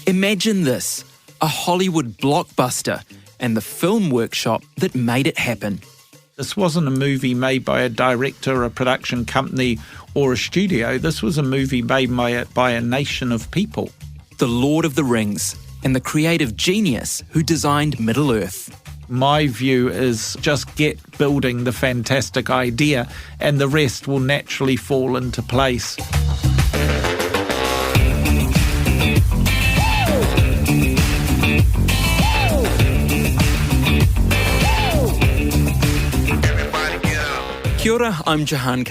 Imagine this, a Hollywood blockbuster and the film workshop that made it happen. This wasn't a movie made by a director, a production company, or a studio. This was a movie made by a nation of people. The Lord of the Rings and the creative genius who designed Middle-earth. My view is just get building the fantastic idea and the rest will naturally fall into place. Kia ora, I'm Jehan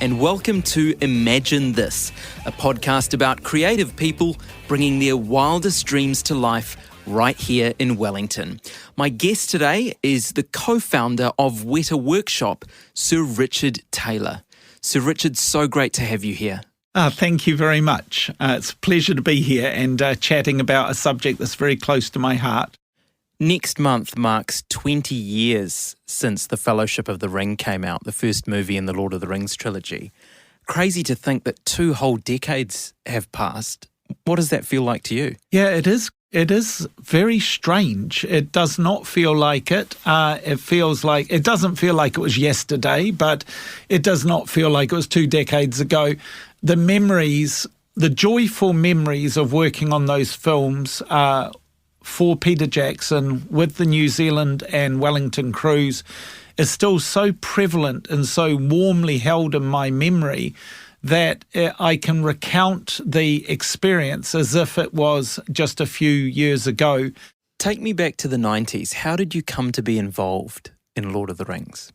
and welcome to Imagine This, a podcast about creative people bringing their wildest dreams to life right here in Wellington. My guest today is the co-founder of Wētā Workshop, Sir Richard Taylor. Sir Richard, so great to have you here. Thank you very much. It's a pleasure to be here and chatting about a subject that's very close to my heart. Next month marks 20 years since The Fellowship of the Ring came out, the first movie in the Lord of the Rings trilogy. Crazy to think that 2 whole decades have passed. What does that feel like to you? Yeah, it is. It is very strange. It does not feel like it. It doesn't feel like it was yesterday, but it does not feel like it was 2 decades ago. The memories, the joyful memories of working on those films for Peter Jackson with the New Zealand and Wellington crews is still so prevalent and so warmly held in my memory that I can recount the experience as if it was just a few years ago. Take me back to the 90s. How did you come to be involved in Lord of the Rings?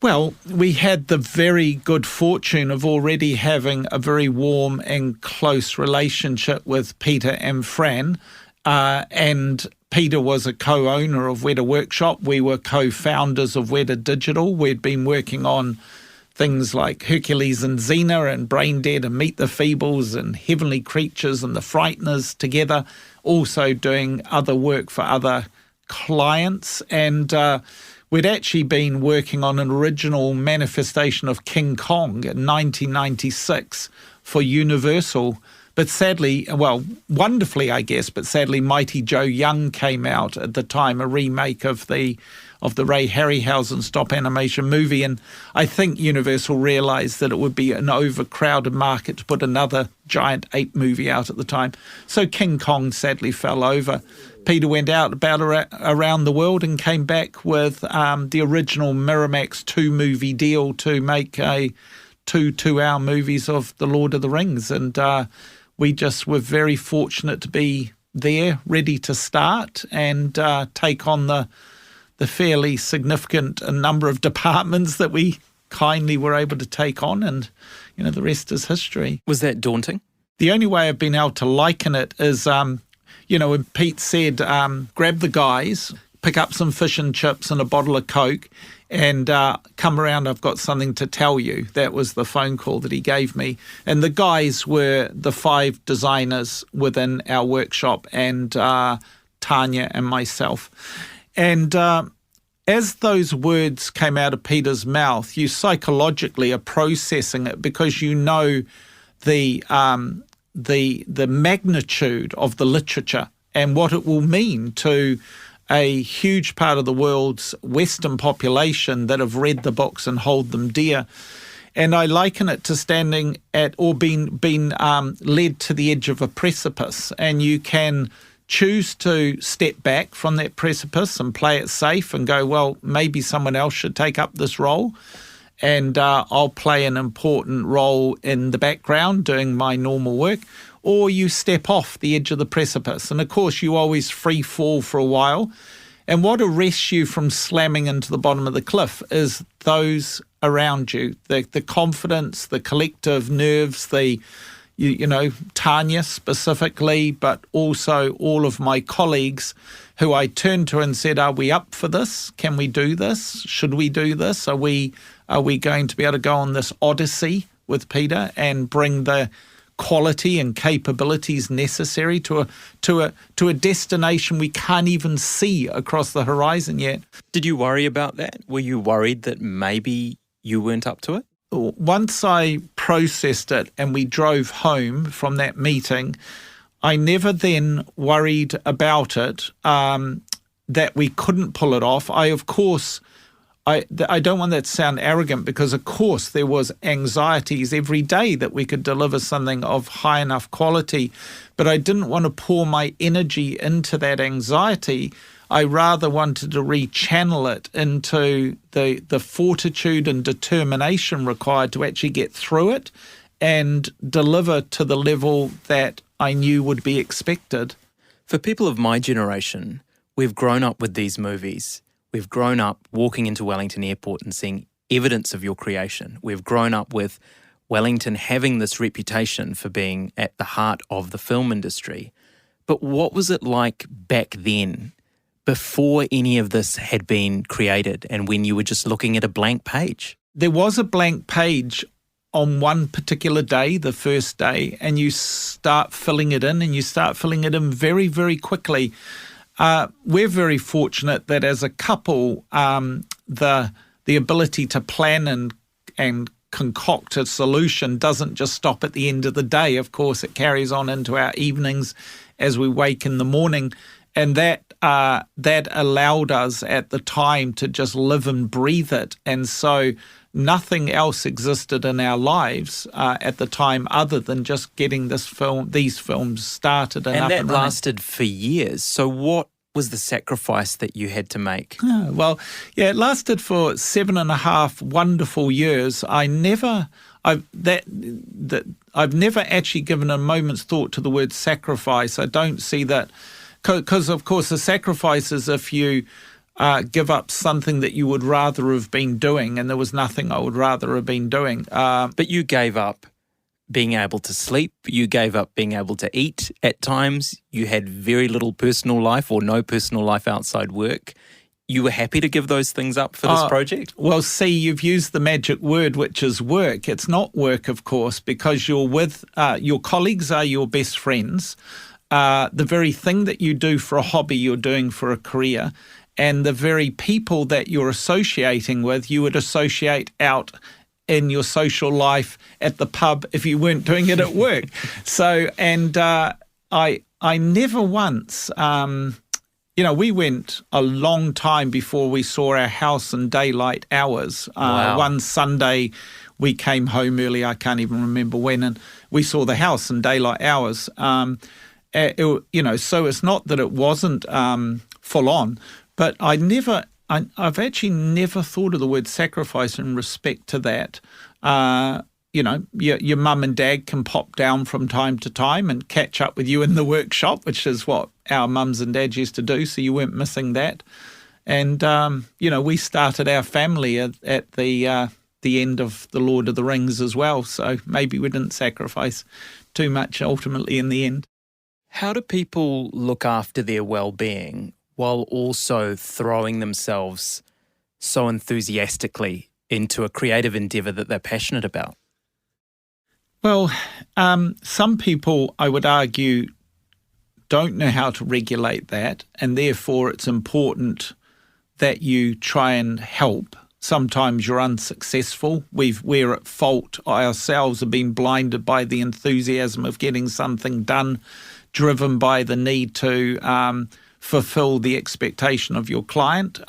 Well, we had the very good fortune of already having a very warm and close relationship with Peter and Fran. And Peter was a co-owner of Wētā Workshop. We were co-founders of Wētā Digital. We'd been working on things like Hercules and Xena and Brain Dead and Meet the Feebles and Heavenly Creatures and The Frighteners together, also doing other work for other clients. And we'd actually been working on an original manifestation of King Kong in 1996 for Universal. But sadly, well, wonderfully, I guess, but sadly, Mighty Joe Young came out at the time, a remake of the Ray Harryhausen stop animation movie. And I think Universal realised that it would be an overcrowded market to put another giant ape movie out at the time. So King Kong sadly fell over. Peter went out around the world and came back with the original Miramax 2-movie deal to make two 2-hour movies of The Lord of the Rings. And we just were very fortunate to be there, ready to start and take on the fairly significant number of departments that we kindly were able to take on. And, the rest is history. Was that daunting? The only way I've been able to liken it is, when Pete said, grab the guys, pick up some fish and chips and a bottle of Coke, and come around, I've got something to tell you. That was the phone call that he gave me. And the guys were the 5 designers within our workshop and Tania and myself. And as those words came out of Peter's mouth, you psychologically are processing it because you know the magnitude of the literature and what it will mean to a huge part of the world's Western population that have read the books and hold them dear. And I liken it to standing at or being led to the edge of a precipice, and you can choose to step back from that precipice and play it safe and go, well, maybe someone else should take up this role, and I'll play an important role in the background doing my normal work. Or you step off the edge of the precipice. And of course, you always free fall for a while. And what arrests you from slamming into the bottom of the cliff is those around you, the confidence, the collective nerves, Tania specifically, but also all of my colleagues who I turned to and said, are we up for this? Can we do this? Should we do this? Are we going to be able to go on this odyssey with Peter and bring the quality and capabilities necessary to a destination we can't even see across the horizon yet? Did you worry about that? Were you worried that maybe you weren't up to it? Once I processed it and we drove home from that meeting, I never then worried about it, that we couldn't pull it off. I don't want that to sound arrogant, because of course there was anxieties every day that we could deliver something of high enough quality, but I didn't want to pour my energy into that anxiety. I rather wanted to rechannel it into the fortitude and determination required to actually get through it and deliver to the level that I knew would be expected. For people of my generation, we've grown up with these movies. We've grown up walking into Wellington Airport and seeing evidence of your creation. We've grown up with Wellington having this reputation for being at the heart of the film industry. But what was it like back then, before any of this had been created, and when you were just looking at a blank page? There was a blank page on one particular day, the first day, and you start filling it in, and you start filling it in very, very quickly. We're very fortunate that as a couple, the ability to plan and concoct a solution doesn't just stop at the end of the day. Of course, it carries on into our evenings as we wake in the morning, and that allowed us at the time to just live and breathe it. And so nothing else existed in our lives at the time other than just getting these films started and up that and running. Lasted for years. So what was the sacrifice that you had to make? It lasted for 7.5 wonderful years. I've never actually given a moment's thought to the word sacrifice. I don't see that, because of course the sacrifice is if you give up something that you would rather have been doing, and there was nothing I would rather have been doing. But you gave up being able to sleep, you gave up being able to eat at times, you had very little personal life or no personal life outside work. You were happy to give those things up for this project? Well, see, you've used the magic word, which is work. It's not work, of course, because you're with your colleagues are your best friends. The very thing that you do for a hobby, you're doing for a career. And the very people that you're associating with, you would associate out in your social life at the pub if you weren't doing it at work. So, and I never once, we went a long time before we saw our house in daylight hours. Wow. One Sunday we came home early, I can't even remember when, and we saw the house in daylight hours. So it's not that it wasn't full on, but I've actually never thought of the word sacrifice in respect to that. Your mum and dad can pop down from time to time and catch up with you in the workshop, which is what our mums and dads used to do, so you weren't missing that. And, we started our family at the end of The Lord of the Rings as well, so maybe we didn't sacrifice too much ultimately in the end. How do people look after their well-being while also throwing themselves so enthusiastically into a creative endeavour that they're passionate about? Well, some people, I would argue, don't know how to regulate that, and therefore it's important that you try and help. Sometimes you're unsuccessful. We're at fault ourselves, have been blinded by the enthusiasm of getting something done, driven by the need to fulfill the expectation of your client,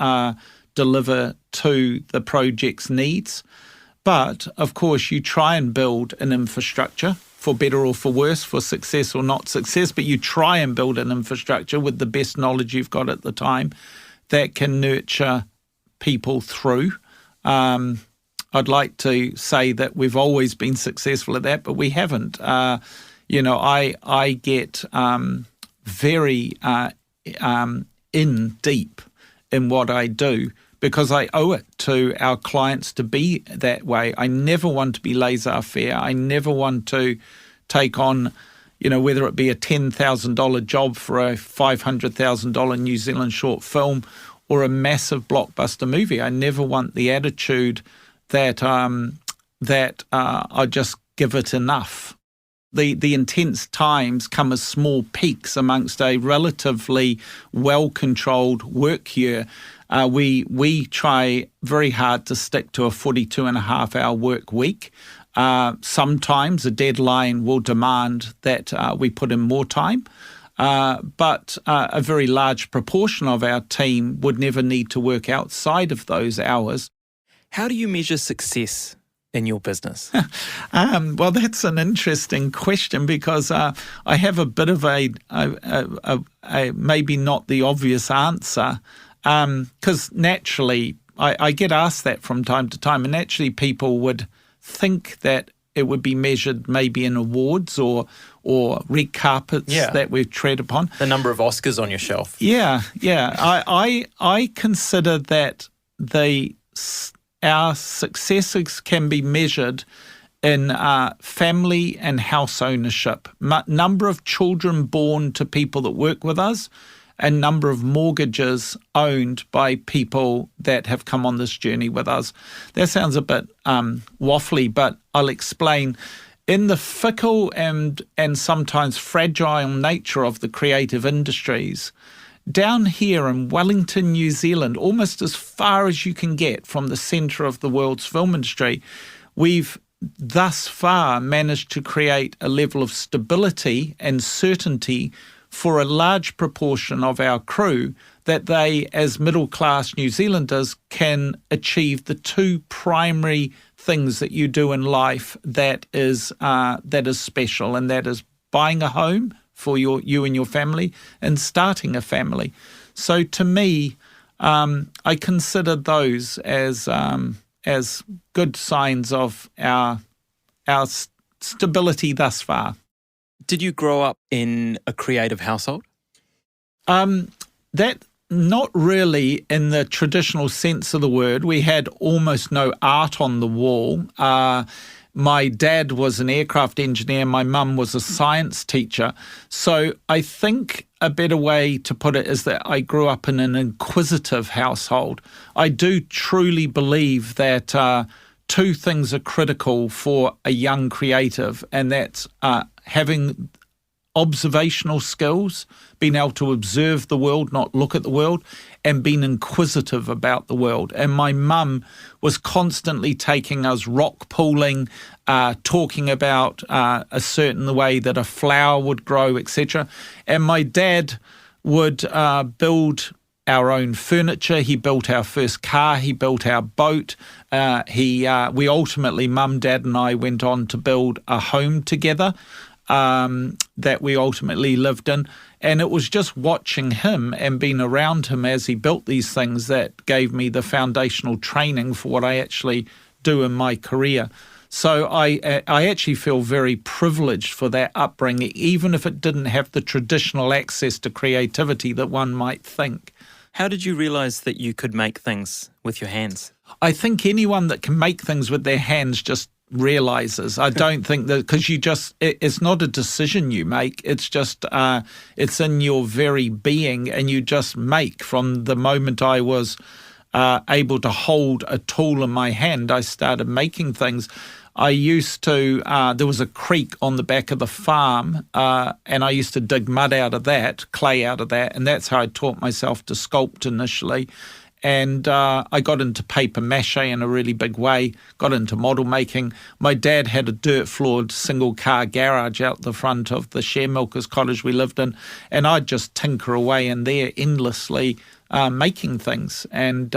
deliver to the project's needs. But, of course, you try and build an infrastructure, for better or for worse, for success or not success, but you try and build an infrastructure with the best knowledge you've got at the time that can nurture people through. I'd like to say that we've always been successful at that, but we haven't. I get very in deep in what I do because I owe it to our clients to be that way. I never want to be laissez-faire. I never want to take on, whether it be a $10,000 job for a $500,000 New Zealand short film or a massive blockbuster movie. I never want the attitude that I just give it enough. The intense times come as small peaks amongst a relatively well-controlled work year. We try very hard to stick to a 42.5-hour work week. Sometimes a deadline will demand that we put in more time, but a very large proportion of our team would never need to work outside of those hours. How do you measure success in your business? Well, that's an interesting question because I have a bit of a maybe not the obvious answer, because naturally I get asked that from time to time, and naturally people would think that it would be measured maybe in awards or red carpets that we've tread upon. The number of Oscars on your shelf. Yeah. I consider that our successes can be measured in family and house ownership, number of children born to people that work with us, and number of mortgages owned by people that have come on this journey with us. That sounds a bit waffly, but I'll explain. In the fickle and sometimes fragile nature of the creative industries, down here in Wellington, New Zealand, almost as far as you can get from the centre of the world's film industry, we've thus far managed to create a level of stability and certainty for a large proportion of our crew that they, as middle-class New Zealanders, can achieve the two primary things that you do in life that is special, and that is buying a home for you and your family and starting a family. So to me, I consider those as good signs of our stability thus far. Did you grow up in a creative household? That not really in the traditional sense of the word. We had almost no art on the wall. My dad was an aircraft engineer. My mum was a science teacher. So I think a better way to put it is that I grew up in an inquisitive household. I do truly believe that two things are critical for a young creative, and that's having observational skills, being able to observe the world, not look at the world, and being inquisitive about the world. And my mum was constantly taking us rock pooling, talking about a certain way that a flower would grow, etc. And my dad would build our own furniture. He built our first car. He built our boat. We ultimately, Mum, Dad and I went on to build a home together that we ultimately lived in. And it was just watching him and being around him as he built these things that gave me the foundational training for what I actually do in my career. So I actually feel very privileged for that upbringing, even if it didn't have the traditional access to creativity that one might think. How did you realise that you could make things with your hands? I think anyone that can make things with their hands just realizes. I don't think that, because it's not a decision you make. It's just, it's in your very being, and you just make. From the moment I was able to hold a tool in my hand, I started making things. I used to, there was a creek on the back of the farm, and I used to dig mud out of that, clay out of that, and that's how I taught myself to sculpt initially. And I got into paper mache in a really big way, got into model making. My dad had a dirt-floored single-car garage out the front of the sharemilkers cottage we lived in, and I'd just tinker away in there endlessly making things. And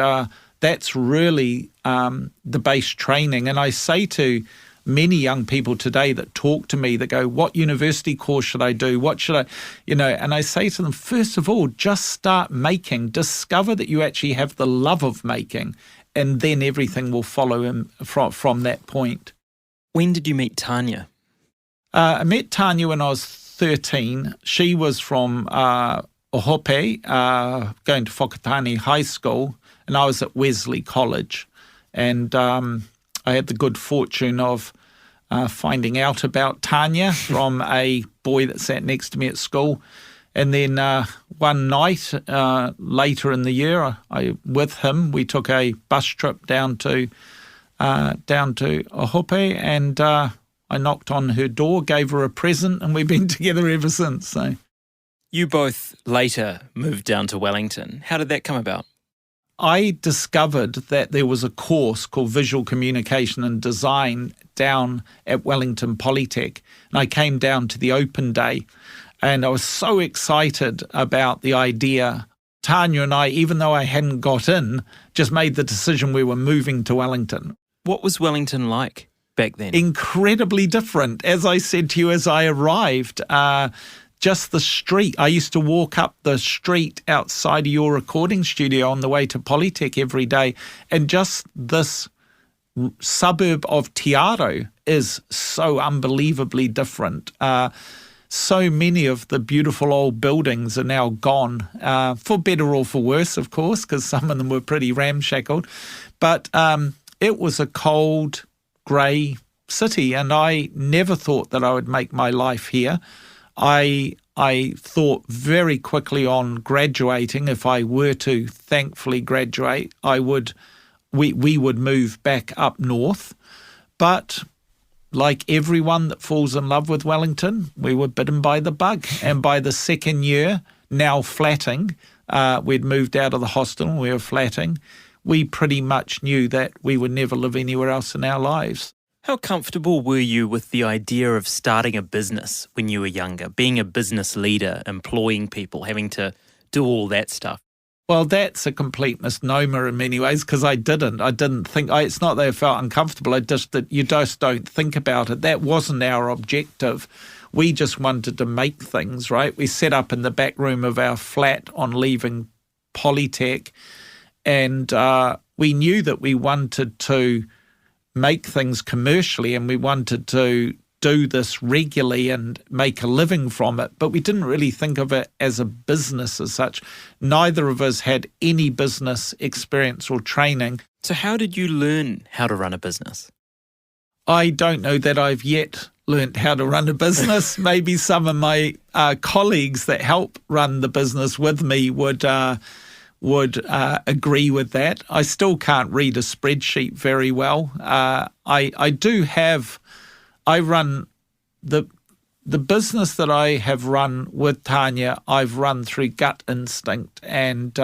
that's really the base training. And I say to many young people today that talk to me that go, what university course should I do? What should I, and I say to them, first of all, just start making, discover that you actually have the love of making, and then everything will follow from that point. When did you meet Tania? I met Tania when I was 13. She was from Ohope, going to Whakatane High School, and I was at Wesley College. And I had the good fortune of finding out about Tania from a boy that sat next to me at school. And then one night later in the year, with him, we took a bus trip down to Ohope, and I knocked on her door, gave her a present, and we've been together ever since. So, you both later moved down to Wellington. How did that come about? I discovered that there was a course called Visual Communication and Design down at Wellington Polytech, and I came down to the open day, and I was so excited about the idea. Tania and I, even though I hadn't got in, just made the decision we were moving to Wellington. What was Wellington like back then? Incredibly different. As I said to you as I arrived, just the street. I used to walk up the street outside of your recording studio on the way to Polytech every day, and just this suburb of Te Aro is so unbelievably different. So many of the beautiful old buildings are now gone, for better or for worse, of course, because some of them were pretty ramshackled. But it was a cold, grey city, and I never thought that I would make my life here. I thought very quickly on graduating. If I were to thankfully graduate, we would move back up north. But like everyone that falls in love with Wellington, we were bitten by the bug. And by the second year, now flatting, we'd moved out of the hostel and we were flatting. We pretty much knew that we would never live anywhere else in our lives. How comfortable were you with the idea of starting a business when you were younger, being a business leader, employing people, having to do all that stuff? Well, that's a complete misnomer in many ways, because I didn't think, it's not that I felt uncomfortable, that you just don't think about it. That wasn't our objective. We just wanted to make things, right? We set up in the back room of our flat on leaving Polytech, and we knew that we wanted to make things commercially, and we wanted to do this regularly and make a living from it, but we didn't really think of it as a business as such. Neither of us had any business experience or training. So how did you learn how to run a business? I don't know that I've yet learnt how to run a business. Maybe some of my colleagues that help run the business with me would agree with that. I still can't read a spreadsheet very well. I run the business that I have run with Tania, I've run through gut instinct, and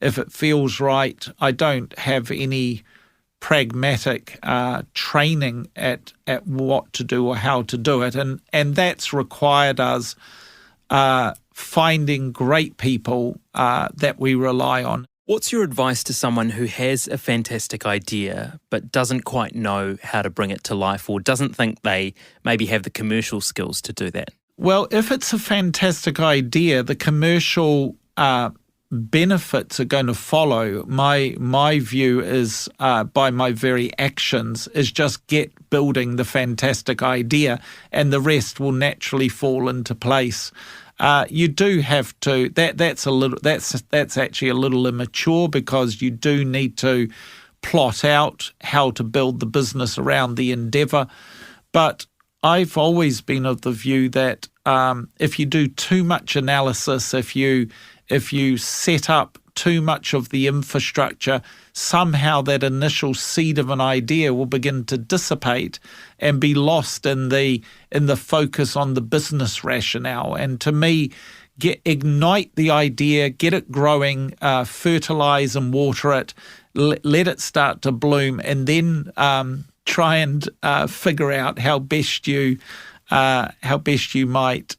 if it feels right, I don't have any pragmatic training at what to do or how to do it, and that's required us finding great people that we rely on. What's your advice to someone who has a fantastic idea but doesn't quite know how to bring it to life, or doesn't think they maybe have the commercial skills to do that? Well, if it's a fantastic idea, the commercial benefits are going to follow. My view is, by my very actions, is just get building the fantastic idea, and the rest will naturally fall into place. You do have to. That's actually a little immature, because you do need to plot out how to build the business around the endeavour. But I've always been of the view that if you do too much analysis, if you set up too much of the infrastructure, somehow that initial seed of an idea will begin to dissipate and be lost in the focus on the business rationale. And to me, ignite the idea, get it growing, fertilize and water it, let it start to bloom, and then try and figure out how best you might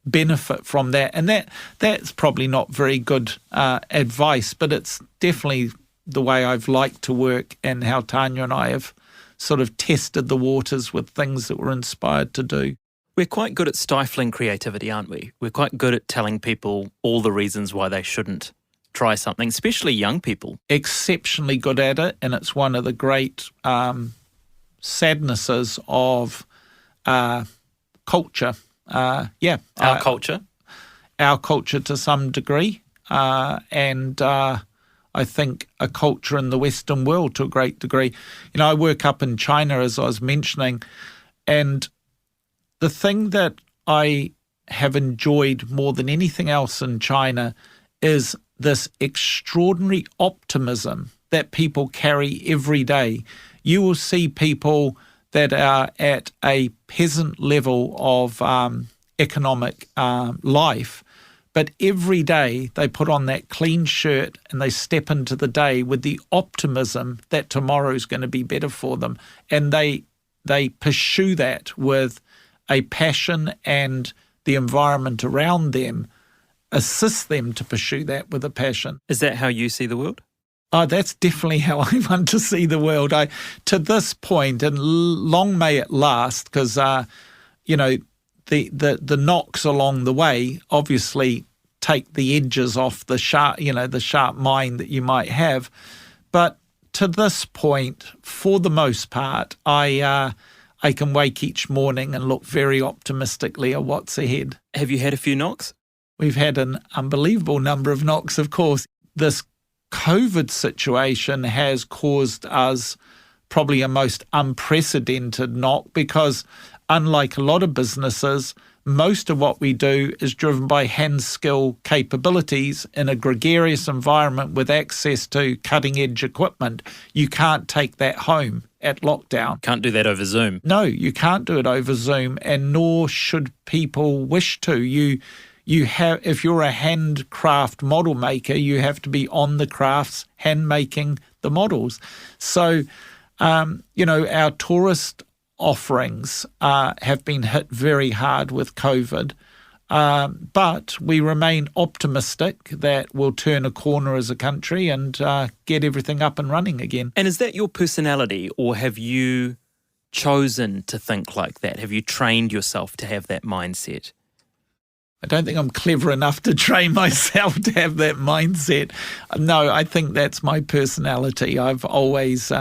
benefit from that. And that's probably not very good advice, but it's definitely the way I've liked to work, and how Tania and I have sort of tested the waters with things that we're inspired to do. We're quite good at stifling creativity, aren't we? We're quite good at telling people all the reasons why they shouldn't try something, especially young people. Exceptionally good at it, and it's one of the great sadnesses of culture. Our culture? Our culture to some degree, and I think a culture in the Western world to a great degree. You know, I work up in China, as I was mentioning, and the thing that I have enjoyed more than anything else in China is this extraordinary optimism that people carry every day. You will see people that are at a peasant level of economic life, But every day they put on that clean shirt and they step into the day with the optimism that tomorrow is going to be better for them. And they pursue that with a passion, and the environment around them assists them to pursue that with a passion. Is that how you see the world? Oh, that's definitely how I want to see the world. To this point, and long may it last, because the knocks along the way obviously take the edges off the sharp mind that you might have. But to this point, for the most part, I can wake each morning and look very optimistically at what's ahead. Have you had a few knocks? We've had an unbelievable number of knocks, of course. This COVID situation has caused us probably a most unprecedented knock, because unlike a lot of businesses, most of what we do is driven by hand skill capabilities in a gregarious environment with access to cutting edge equipment. You can't take that home at lockdown. Can't do that over Zoom. No, you can't do it over Zoom, and nor should people wish to. You have, if you're a handcraft model maker, you have to be on the crafts, hand making the models. So, our tourist offerings have been hit very hard with COVID, but we remain optimistic that we'll turn a corner as a country and get everything up and running again. And is that your personality, or have you chosen to think like that? Have you trained yourself to have that mindset? I don't think I'm clever enough to train myself to have that mindset. No, I think that's my personality. I've always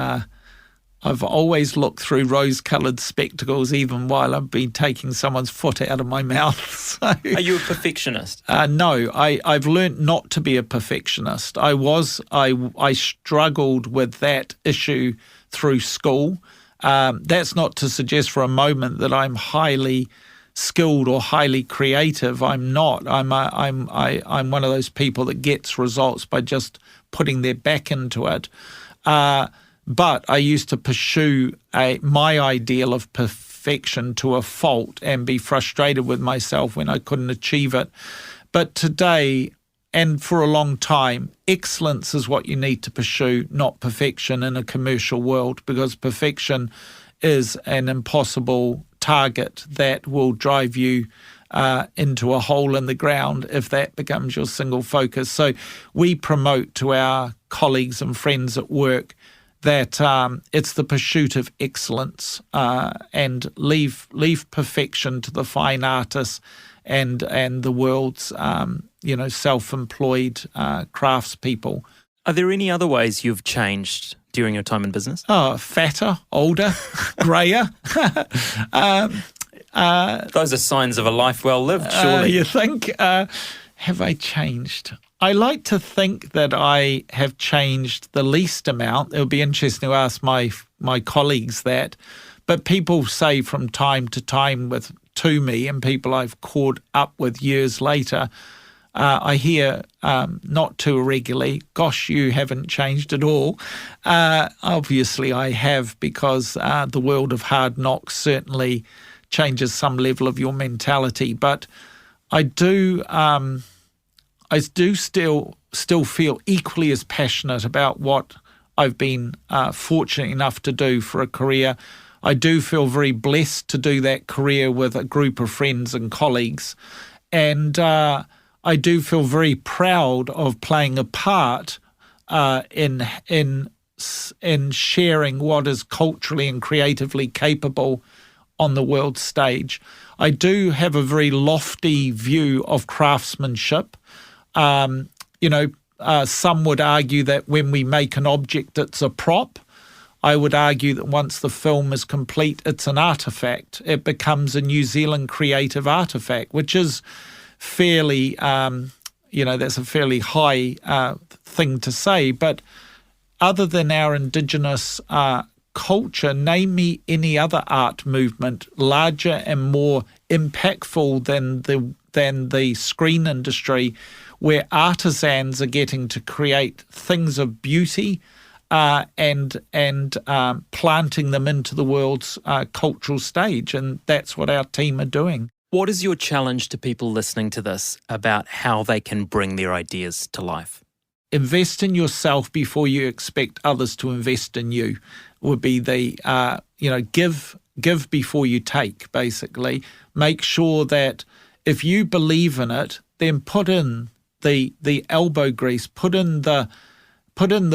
looked through rose-coloured spectacles, even while I've been taking someone's foot out of my mouth. So, are you a perfectionist? No, I've learnt not to be a perfectionist. I struggled with that issue through school. That's not to suggest for a moment that I'm highly skilled or highly creative. I'm not. I'm one of those people that gets results by just putting their back into it. But I used to pursue my ideal of perfection to a fault and be frustrated with myself when I couldn't achieve it. But today, and for a long time, excellence is what you need to pursue, not perfection in a commercial world, because perfection is an impossible target that will drive you into a hole in the ground if that becomes your single focus. So we promote to our colleagues and friends at work that it's the pursuit of excellence, and leave perfection to the fine artists and the world's self-employed craftspeople. Are there any other ways you've changed during your time in business? Oh, fatter, older, greyer. Those are signs of a life well lived, surely. You think? Have I changed? I like to think that I have changed the least amount. It would be interesting to ask my colleagues that. But people say from time to time to me, and people I've caught up with years later, I hear not too irregularly, gosh, you haven't changed at all. Obviously I have, because the world of hard knocks certainly changes some level of your mentality. But I do still feel equally as passionate about what I've been fortunate enough to do for a career. I do feel very blessed to do that career with a group of friends and colleagues. And I do feel very proud of playing a part in sharing what is culturally and creatively capable on the world stage. I do have a very lofty view of craftsmanship. Some would argue that when we make an object, it's a prop. I would argue that once the film is complete, it's an artefact. It becomes a New Zealand creative artefact, which is fairly, that's a fairly high thing to say. But other than our Indigenous culture, name me any other art movement larger and more impactful than the screen industry, where artisans are getting to create things of beauty and planting them into the world's cultural stage. And that's what our team are doing. What is your challenge to people listening to this about how they can bring their ideas to life? Invest in yourself before you expect others to invest in you would be the, give before you take, basically. Make sure that if you believe in it, then put in the elbow grease, put in the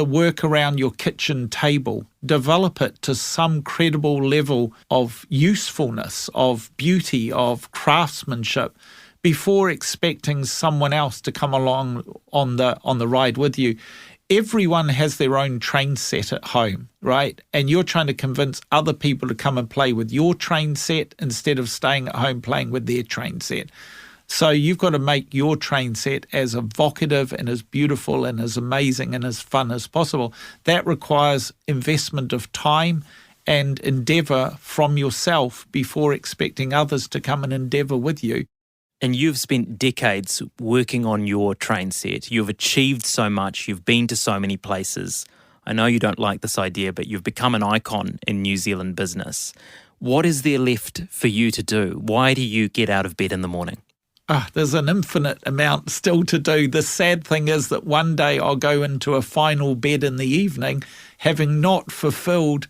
work around your kitchen table, develop it to some credible level of usefulness, of beauty, of craftsmanship, before expecting someone else to come along on the ride with you. Everyone has their own train set at home, right? And you're trying to convince other people to come and play with your train set instead of staying at home playing with their train set. So you've got to make your train set as evocative and as beautiful and as amazing and as fun as possible. That requires investment of time and endeavour from yourself before expecting others to come and endeavour with you. And you've spent decades working on your train set. You've achieved so much. You've been to so many places. I know you don't like this idea, but you've become an icon in New Zealand business. What is there left for you to do? Why do you get out of bed in the morning? There's an infinite amount still to do. The sad thing is that one day I'll go into a final bed in the evening, having not fulfilled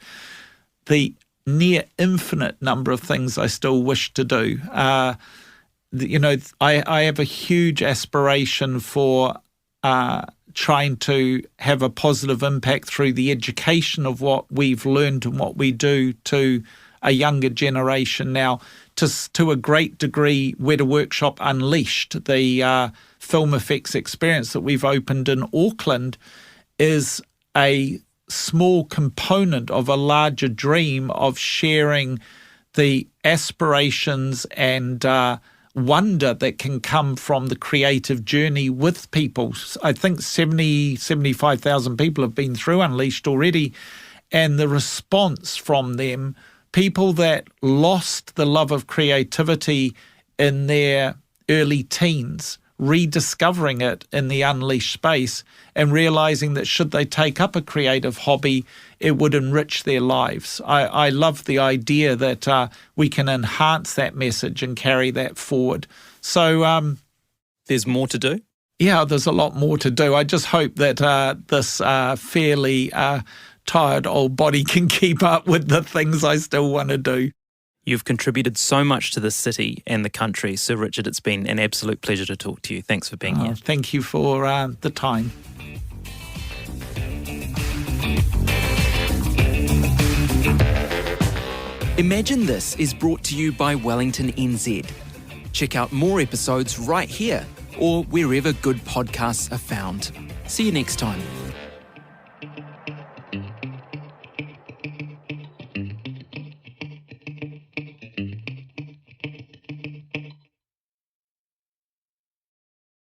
the near infinite number of things I still wish to do. I have a huge aspiration for trying to have a positive impact through the education of what we've learned and what we do to a younger generation now. To a great degree, Wētā Workshop Unleashed, the film effects experience that we've opened in Auckland, is a small component of a larger dream of sharing the aspirations and wonder that can come from the creative journey with people. I think 75,000 people have been through Unleashed already, and the response from them, people that lost the love of creativity in their early teens, rediscovering it in the Unleashed space and realizing that should they take up a creative hobby, it would enrich their lives. I love the idea that we can enhance that message and carry that forward. So there's more to do? Yeah, there's a lot more to do. I just hope that this fairly tired old body can keep up with the things I still want to do. You've contributed so much to the city and the country. Sir Richard, it's been an absolute pleasure to talk to you. Thanks for being here. Thank you for the time. Imagine This is brought to you by Wellington NZ. Check out more episodes right here or wherever good podcasts are found. See you next time.